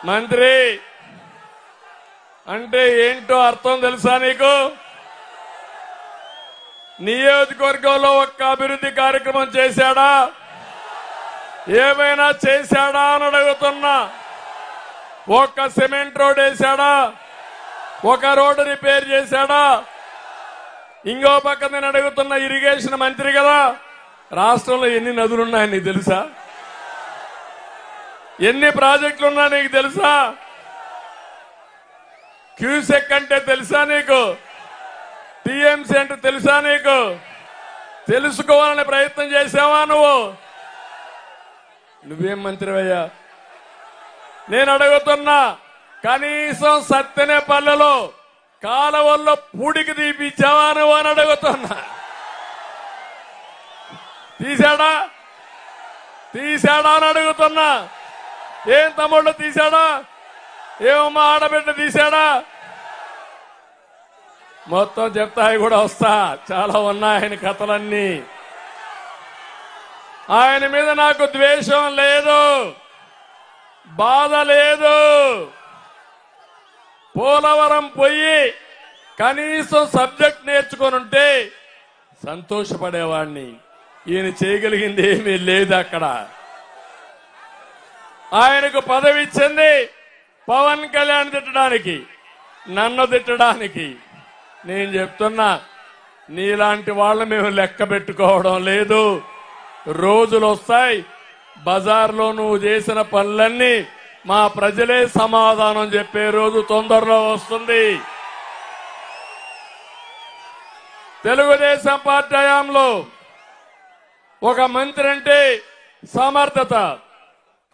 మంత్రి అంటే ఏంటో అర్థం తెలుసా నీకు? నియోజకవర్గంలో ఒక్క అభివృద్ధి కార్యక్రమం చేశాడా? ఏమైనా చేశాడా అని అడుగుతున్నా. ఒక్క సిమెంట్ రోడ్ వేశాడా? ఒక రోడ్డు రిపేర్ చేశాడా? ఇంకో పక్క నేను అడుగుతున్న ఇరిగేషన్ మంత్రి కదా, రాష్ట్రంలో ఎన్ని నదులున్నాయని నీకు తెలుసా? ఎన్ని ప్రాజెక్టులు ఉన్నా నీకు తెలుసా? క్యూసెక్ అంటే తెలుసా నీకు? టీఎంసీ అంటే తెలుసా నీకు? తెలుసుకోవాలని ప్రయత్నం చేసావా నువ్వు? నువ్వేం మంత్రివయ్యా? నేను అడుగుతున్నా, కనీసం సత్తెనేపల్లిలో కాలువల్లో పూడికి తీపిచ్చావా నువ్వు అని అడుగుతున్నా. తీశాడా అని అడుగుతున్నా. ఏం తమ్ముళ్ళు తీశాడా? ఏమమ్మా ఆడబిడ్డ తీశాడా? మొత్తం చెప్తాయి కూడా వస్తా, చాలా ఉన్నాయి ఆయన కథలన్నీ. ఆయన మీద నాకు ద్వేషం లేదు, బాధ లేదు. పోలవరం పోయి కనీసం సబ్జెక్ట్ నేర్చుకొని ఉంటే సంతోషపడేవాడిని. ఈయన చేయగలిగింది ఏమీ లేదు అక్కడ. ఆయనకు పదవి ఇచ్చింది పవన్ కళ్యాణ్ తిట్టడానికి, నన్ను తిట్టడానికి. నేను చెప్తున్నా, నీలాంటి వాళ్ళ మేము లెక్క పెట్టుకోవడం లేదు. రోజులు వస్తాయి, బజార్లో నువ్వు చేసిన పనులన్నీ మా ప్రజలే సమాధానం చెప్పే రోజు తొందరలో వస్తుంది. తెలుగుదేశం పార్టీ హయాంలో ఒక మంత్రి అంటే సమర్థత,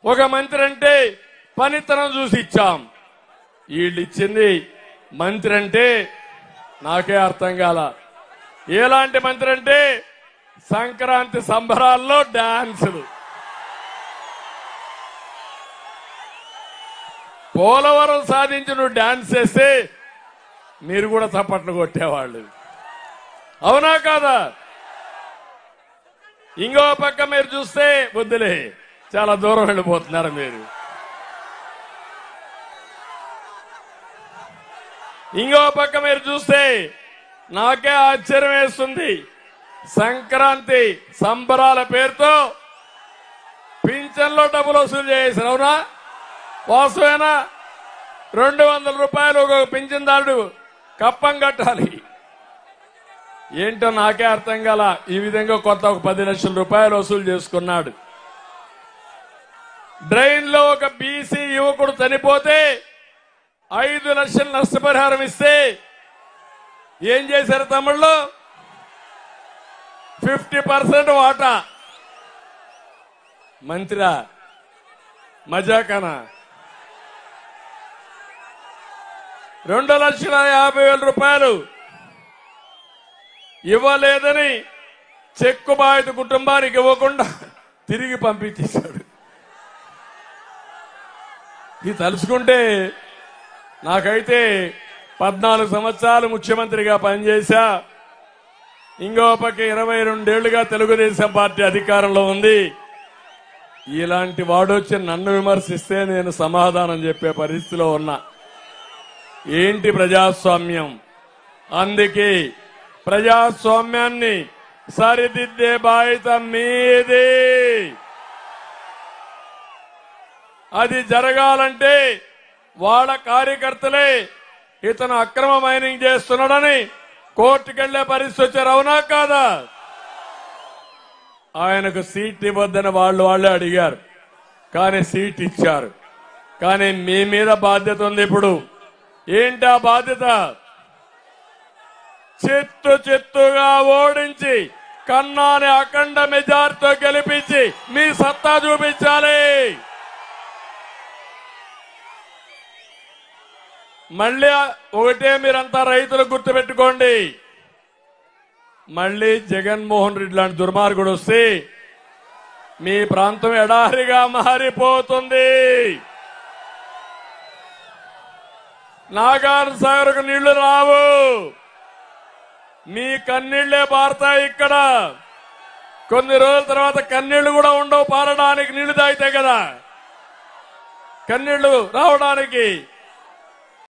ఒక మంత్రి అంటే పనితనం చూసి ఇచ్చాం. వీళ్ళు ఇచ్చింది మంత్రి అంటే నాకే అర్థం కాల. ఎలాంటి మంత్రి అంటే సంక్రాంతి సంబరాల్లో డాన్సులు. పోలవరం సాధించి నువ్వు డాన్స్ చేస్తే మీరు కూడా చప్పట్లు కొట్టేవాళ్ళు, అవునా కాదా? ఇంకో పక్క మీరు చూస్తే వద్దులే, చాలా దూరం వెళ్ళిపోతున్నారు మీరు. ఇంకో పక్క మీరు చూస్తే నాకే ఆశ్చర్యం వేస్తుంది. సంక్రాంతి సంబరాల పేరుతో పింఛన్లో డబ్బులు వసూలు చేశారు, అవునా? వాస్తవేనా? 200 రూపాయలు ఒక పింఛన్దారుడు కప్పం కట్టాలి. ఏంటో నాకే అర్థం కాల. ఈ విధంగా కొత్త ఒక 10 లక్షల రూపాయలు వసూలు చేసుకున్నాడు. డ్రైన్ లో ఒక బీసీ యువకుడు చనిపోతే 5 లక్షలు నష్టపరిహారం ఇస్తే ఏం చేశారు తమ్ముళ్ళు? 50% వాటా. మంత్రా మజాకనా? 2,50,000 రూపాయలు ఇవ్వలేదని చెక్కు బాధిత కుటుంబానికి ఇవ్వకుండా తిరిగి పంపించేశాడు. ఇది తలుచుకుంటే నాకైతే 14 సంవత్సరాలు ముఖ్యమంత్రిగా పనిచేశా. ఇంకో పక్క 22 ఏళ్లుగా తెలుగుదేశం పార్టీ అధికారంలో ఉంది. ఇలాంటి వాడొచ్చి నన్ను విమర్శిస్తే నేను సమాధానం చెప్పే పరిస్థితిలో ఉన్నా. ఏంటి ప్రజాస్వామ్యం? అందుకే ప్రజాస్వామ్యాన్ని సరిదిద్దే బాధ్యత మీది. అది జరగాలంటే వాళ్ళ కార్యకర్తలే ఇతను అక్రమ మైనింగ్ చేస్తున్నాడని కోర్టుకెళ్లే పరిస్థితి వచ్చారు, అవునా కాదా? ఆయనకు సీట్ ఇవ్వద్దని వాళ్ళే అడిగారు, కానీ సీట్ ఇచ్చారు. కానీ మీ మీద బాధ్యత ఉంది. ఇప్పుడు ఏంటి ఆ బాధ్యత? చిత్తుగా ఓడించి కన్నాని అఖండ మెజార్టీతో గెలిపించి మీ సత్తా చూపించాలి. మళ్ళీ ఒకటే మీరంతా రైతులు గుర్తుపెట్టుకోండి, మళ్ళీ జగన్మోహన్ రెడ్డి లాంటి దుర్మార్గుడు వస్తే మీ ప్రాంతం ఎడారిగా మారిపోతుంది. నాగార్జున సాగర్కు నీళ్లు రావు, మీ కన్నీళ్లే పారుతాయి. ఇక్కడ కొన్ని రోజుల తర్వాత కన్నీళ్లు కూడా ఉండవు పారడానికి, నీళ్లు తాగితే కదా. కన్నీళ్లు రావడానికి